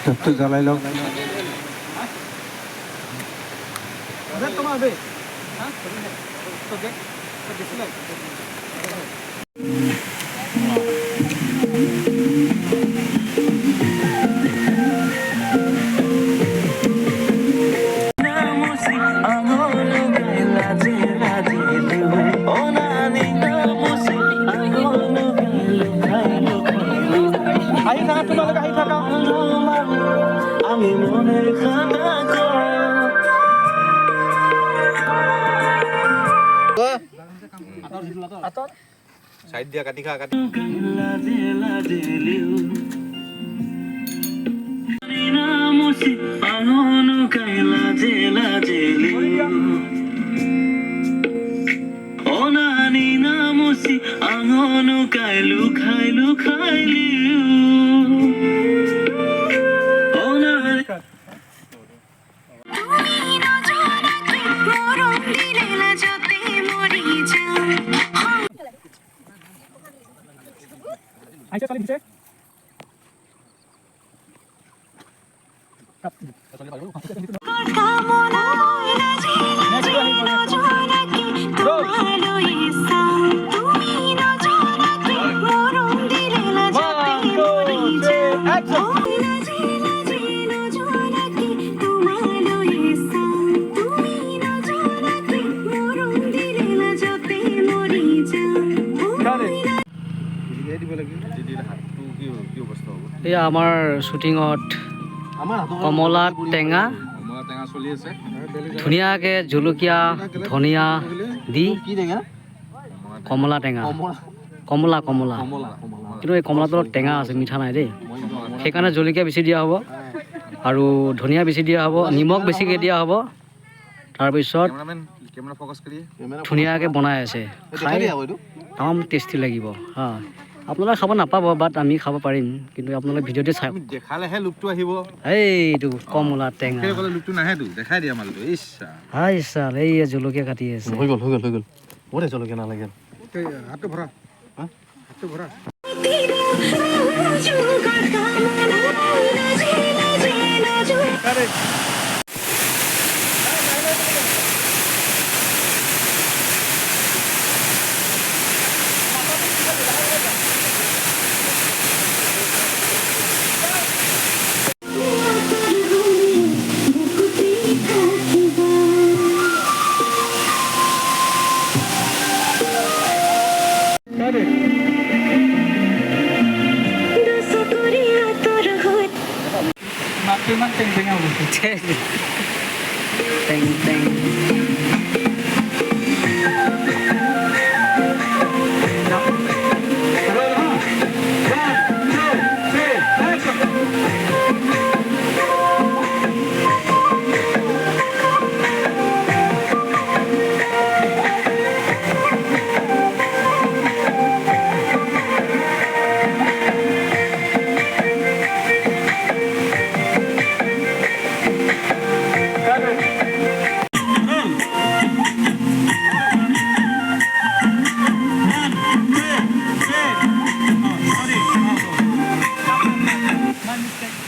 স্টোভটো জ্বলাই লওক। আমি মনে খানা সাইড দিয়া কাটি খা কাটি লাজে লাজে লিউ নামুসি আহনু কাই লাজে লাজে লিউ ওনানি নামুসি আহনু কাই লুখাই লুখাই লিউ আইসা চলে দিছে এয়া আমাৰ শ্বুটিঙত কমলা টেঙা ধুনীয়াকৈ জলকীয়া ধনিয়া দি কমলা টেঙা কমলা কমলা কিন্তু এই কমলাটো টেঙা আছে মিঠা নাই দেই সেইকাৰণে জলকীয়া বেছি দিয়া হ'ব আৰু ধনিয়া বেছি দিয়া হ'ব নিমখ বেছিকৈ দিয়া হ'ব তাৰপিছত ধুনীয়াকৈ বনাই আছে খাই তামাম টেষ্টি লাগিব হা আপোনালোকে খাব নাপাব বাট আমি খাব পাৰিম কিন্তু আপোনালোকে ভিডিঅ'তে চাই দেখালেহে লুকটো আহিব এইটো কমলা টেঙা লুকটো নাহেতো দেখাই দিয়া মালটো ইচ্ছা হাই চাল এই জলকীয়া কাটি আছে হৈ গ'ল ওৰে জলকীয়া নালাগে হাতটো ভৰা হাতটো ভৰা Makin teng-tengnya udah. Teng-teng. My mistake.